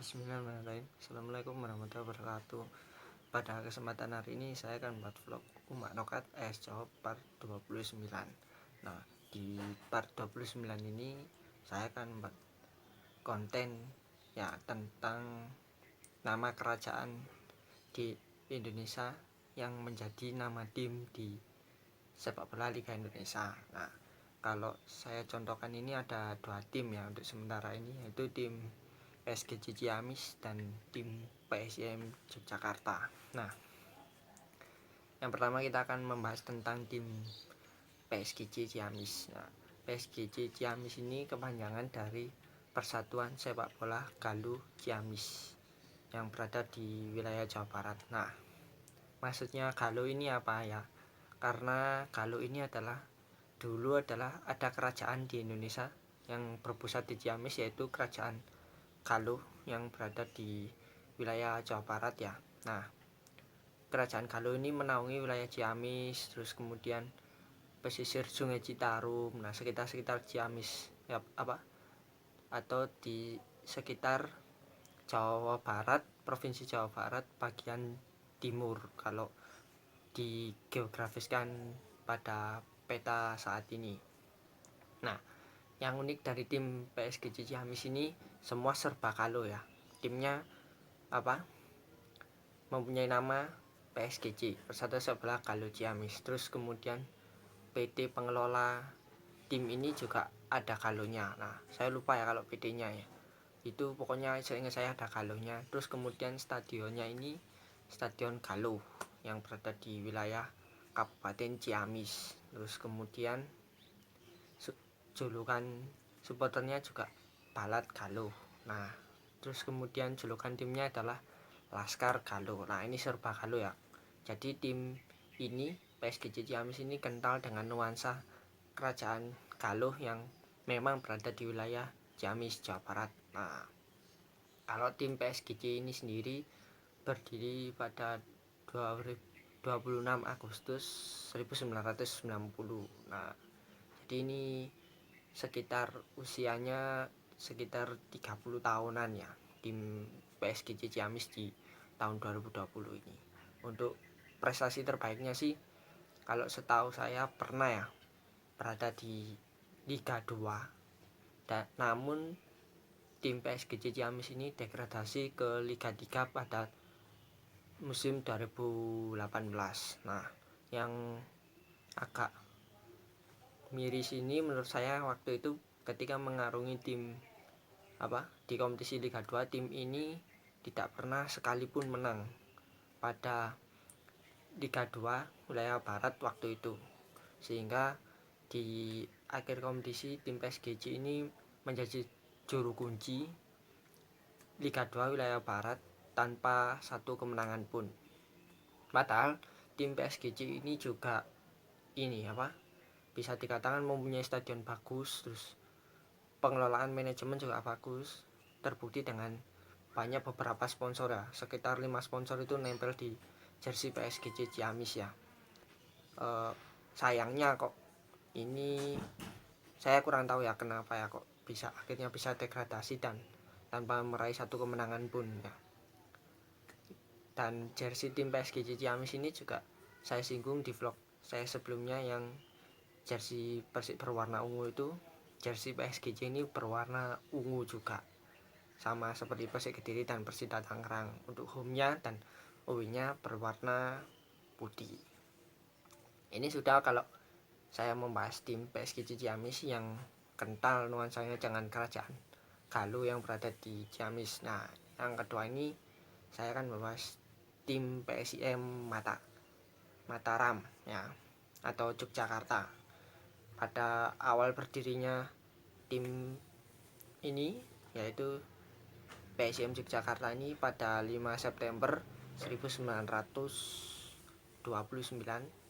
Bismillahirrahmanirrahim. Assalamualaikum warahmatullahi wabarakatuh. Pada kesempatan hari ini saya akan membuat vlog Umak Nokat AS Jawab part 29. Nah, di part 29 ini saya akan membuat konten ya tentang nama kerajaan di Indonesia yang menjadi nama tim di sepak bola Liga Indonesia. Nah, kalau saya contohkan ini ada dua tim ya untuk sementara ini, yaitu tim PSG Ciamis dan tim PSIM Yogyakarta. Nah, yang pertama kita akan membahas tentang tim PSG Ciamis. Nah, PSG Ciamis ini kepanjangan dari Persatuan Sepak Bola Galuh Ciamis yang berada di wilayah Jawa Barat. Nah, maksudnya Galuh ini apa ya? Karena Galuh ini dulu adalah ada kerajaan di Indonesia yang berpusat di Ciamis, yaitu kerajaan Galuh yang berada di wilayah Jawa Barat ya. Nah, kerajaan Galuh ini menaungi wilayah Ciamis, terus kemudian pesisir Sungai Citarum, nah sekitar Ciamis ya, atau di sekitar Jawa Barat, provinsi Jawa Barat bagian timur kalau digeografiskan pada peta saat ini. Nah, yang unik dari tim PSG Ciamis ini semua serba Galuh ya. Timnya mempunyai nama PSGC, Persatuan Sepak Bola Galuh Ciamis. Terus kemudian PT pengelola tim ini juga ada Galuhnya. Nah, saya lupa ya kalau PT-nya ya. Itu pokoknya seingat saya ada Galuhnya. Terus kemudian stadionnya ini Stadion Galuh yang berada di wilayah Kabupaten Ciamis. Terus kemudian julukan supporternya juga Balat Galuh. Nah, terus kemudian julukan timnya adalah Laskar Galuh. Nah, ini serba Galuh ya. Jadi tim ini PSG Ciamis ini kental dengan nuansa kerajaan Galuh yang memang berada di wilayah Ciamis, Jawa Barat. Nah, kalau tim PSG ini sendiri berdiri pada 26 Agustus 1990. Nah, jadi ini sekitar usianya sekitar 30 tahunan ya tim PSG Ciamis di tahun 2020 ini. Untuk prestasi terbaiknya sih kalau setahu saya pernah ya berada di Liga 2, namun tim PSG Ciamis ini degradasi ke Liga 3 pada musim 2018. Nah, yang agak miris ini menurut saya waktu itu ketika mengarungi tim di kompetisi Liga 2, tim ini tidak pernah sekalipun menang pada Liga 2 wilayah Barat waktu itu, sehingga di akhir kompetisi tim PSG ini menjadi juru kunci Liga 2 wilayah Barat tanpa satu kemenangan pun. Padahal tim PSG ini juga bisa dikatakan mempunyai stadion bagus, terus pengelolaan manajemen juga bagus, terbukti dengan banyak beberapa sponsor ya, sekitar 5 sponsor itu nempel di jersey PSG Ciamis ya. Sayangnya kok ini saya kurang tahu ya kenapa ya kok akhirnya bisa degradasi dan tanpa meraih satu kemenangan pun ya. Dan jersey tim PSG Ciamis ini juga saya singgung di vlog saya sebelumnya, yang jersey Persik berwarna ungu itu, jersey PSG ini berwarna ungu juga, sama seperti Persik Kediri dan Persita Tangerang. Untuk home-nya dan away-nya berwarna putih. Ini sudah kalau saya membahas tim PSG Ciamis yang kental nuansanya dengan kerajaan Galuh yang berada di Ciamis. Nah, yang kedua ini saya akan membahas tim PSIM Mataram ya, atau Yogyakarta. Pada awal berdirinya tim ini, yaitu PSIM Yogyakarta ini pada 5 September 1929.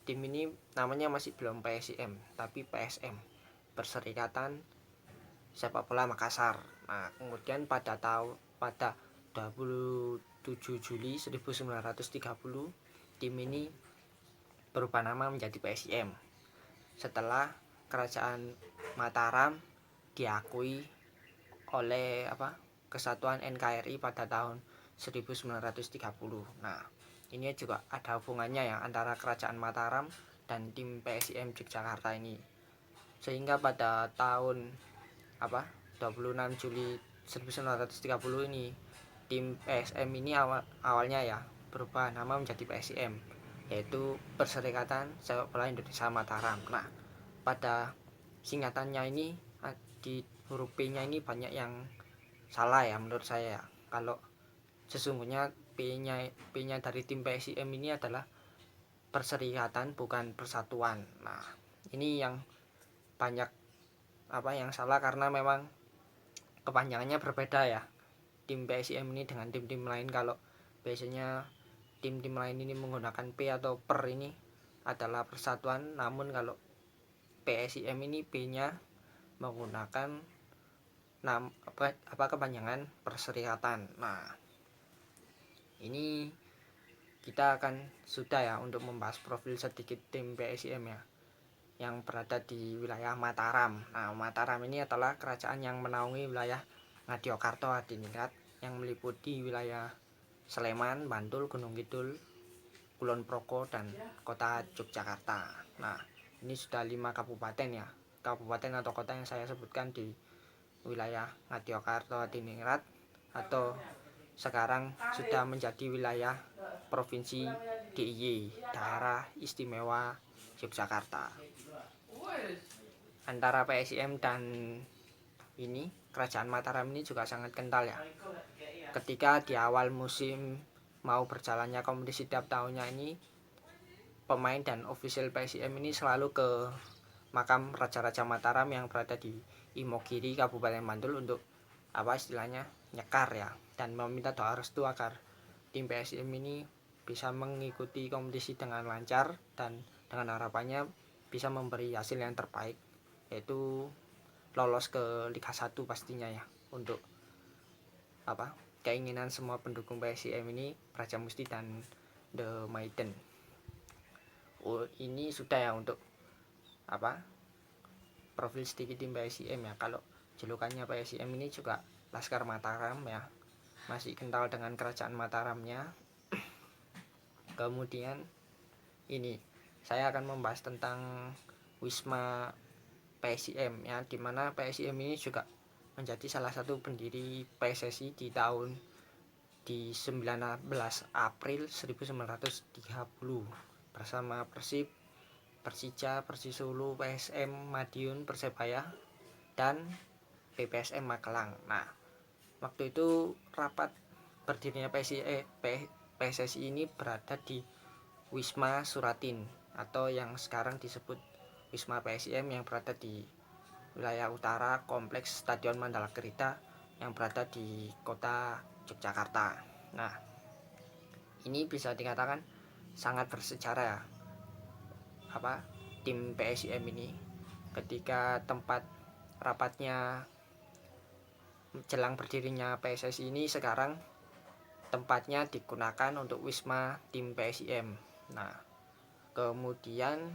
Tim ini namanya masih belum PSIM, tapi PSM, Perserikatan Sepak Bola Makassar. Nah, kemudian pada 27 Juli 1930 tim ini berubah nama menjadi PSIM setelah kerajaan Mataram diakui oleh kesatuan NKRI pada tahun 1930. Nah, ini juga ada hubungannya ya antara Kerajaan Mataram dan tim PSIM Yogyakarta ini. Sehingga pada tahun 26 Juli 1930 ini tim PSM ini awalnya ya berubah nama menjadi PSIM, yaitu Perserikatan Sepak Bola Indonesia Mataram. Nah, pada singkatannya ini di huruf P-nya ini banyak yang salah ya menurut saya. Kalau sesungguhnya P-nya dari tim PSIM ini adalah Perserikatan bukan Persatuan. Nah, ini yang banyak yang salah karena memang kepanjangannya berbeda ya. Tim PSIM ini dengan tim-tim lain, kalau biasanya tim-tim lain ini menggunakan P atau per ini adalah persatuan, namun kalau PSIM ini P-nya menggunakan kepanjangan perserikatan. Nah, ini kita akan sudah ya untuk membahas profil sedikit tim PSIM ya, yang berada di wilayah Mataram. Nah, Mataram ini adalah kerajaan yang menaungi wilayah Ngayogyakarta Hadiningrat yang meliputi wilayah Sleman, Bantul, Gunung Kidul, Kulon Progo, dan kota Yogyakarta. Nah, ini sudah 5 kabupaten ya, kabupaten atau kota yang saya sebutkan di wilayah Ngayogyakarta Hadiningrat, atau sekarang sudah menjadi wilayah Provinsi DIY, Daerah Istimewa Yogyakarta. Antara PSIM dan ini Kerajaan Mataram ini juga sangat kental ya. Ketika di awal musim mau berjalannya kompetisi tiap tahunnya ini, pemain dan ofisial PSIM ini selalu ke makam Raja-Raja Mataram yang berada di Imogiri, Kabupaten Bantul untuk istilahnya nyekar ya, dan meminta doa restu agar tim PSIM ini bisa mengikuti kompetisi dengan lancar dan dengan harapannya bisa memberi hasil yang terbaik, yaitu lolos ke Liga 1 pastinya ya, untuk keinginan semua pendukung PSIM ini, Praja Musti dan The Maiden. Ini sudah ya untuk profil sedikit tim PSIM ya. Kalau julukannya PSIM ini juga Laskar Mataram ya, masih kental dengan Kerajaan Mataramnya. Kemudian ini saya akan membahas tentang Wisma PSIM ya, dimana PSIM ini juga menjadi salah satu pendiri PSSI di 19 April 1930 bersama Persib, Persija, Persisolo, PSM Madiun, Persebaya, dan PPSM Magelang. Nah, waktu itu rapat berdirinya PSSI ini berada di Wisma Suratin, atau yang sekarang disebut Wisma PSIM, yang berada di wilayah utara Kompleks Stadion Mandala Kerita yang berada di kota Yogyakarta. Nah, ini bisa dikatakan sangat bersejarah ya, tim PSIM ini. Ketika tempat rapatnya jelang berdirinya PSSI ini, sekarang tempatnya digunakan untuk Wisma tim PSIM. Nah, kemudian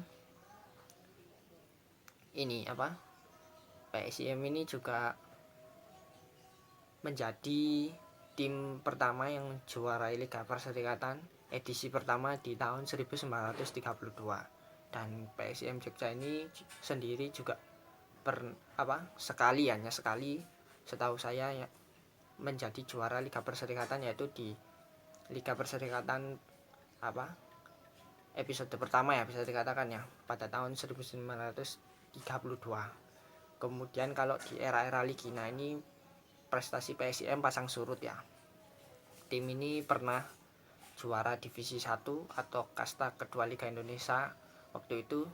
ini PSIM ini juga menjadi tim pertama yang juarai Liga Perserikatan edisi pertama di tahun 1932. Dan PSIM Jogja ini sendiri juga hanya sekali setahu saya ya, menjadi juara Liga Perserikatan, yaitu di Liga Perserikatan episode pertama ya, bisa dikatakan ya, pada tahun 1932. Kemudian kalau di era-era Ligina ini prestasi PSIM pasang surut ya. Tim ini pernah juara divisi 1 atau kasta kedua Liga Indonesia waktu itu,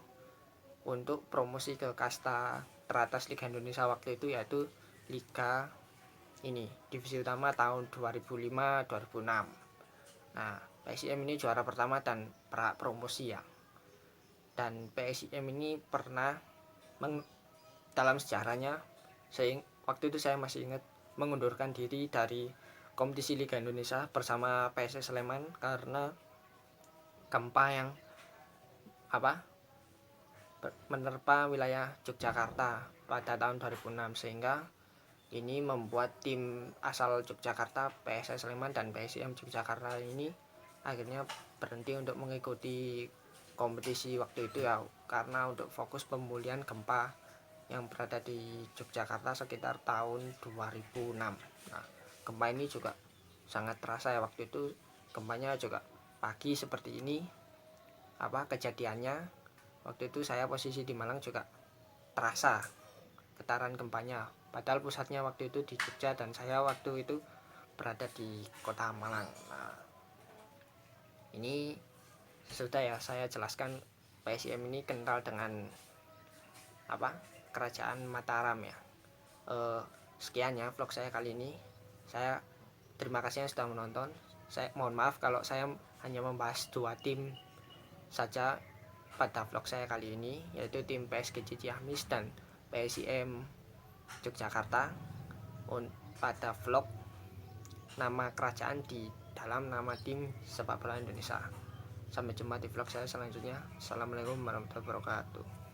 untuk promosi ke kasta teratas Liga Indonesia waktu itu, yaitu Liga ini divisi utama tahun 2005-2006. Nah, PSIM ini juara pertama dan promosi ya. Dan PSIM ini pernah dalam sejarahnya, waktu itu saya masih ingat, mengundurkan diri dari kompetisi Liga Indonesia bersama PSS Sleman karena gempa yang menerpa wilayah Yogyakarta pada tahun 2006, sehingga ini membuat tim asal Yogyakarta, PSS Sleman dan PSIM Yogyakarta ini akhirnya berhenti untuk mengikuti kompetisi waktu itu ya, karena untuk fokus pemulihan gempa yang berada di Yogyakarta sekitar tahun 2006. Nah, gempa ini juga sangat terasa ya waktu itu, gempanya juga pagi seperti ini kejadiannya. Waktu itu saya posisi di Malang juga terasa getaran gempanya, padahal pusatnya waktu itu di Jogja dan saya waktu itu berada di kota Malang. Nah, ini sudah ya saya jelaskan, PSIM ini kental dengan kerajaan Mataram ya. Sekian ya vlog saya kali ini. Saya terima kasih yang sudah menonton. Saya mohon maaf kalau saya hanya membahas 2 tim saja pada vlog saya kali ini, yaitu tim PSG Ciamis dan PSIM Yogyakarta. Pada vlog nama kerajaan di dalam nama tim sepak bola Indonesia. Sampai jumpa di vlog saya selanjutnya. Assalamualaikum warahmatullahi wabarakatuh.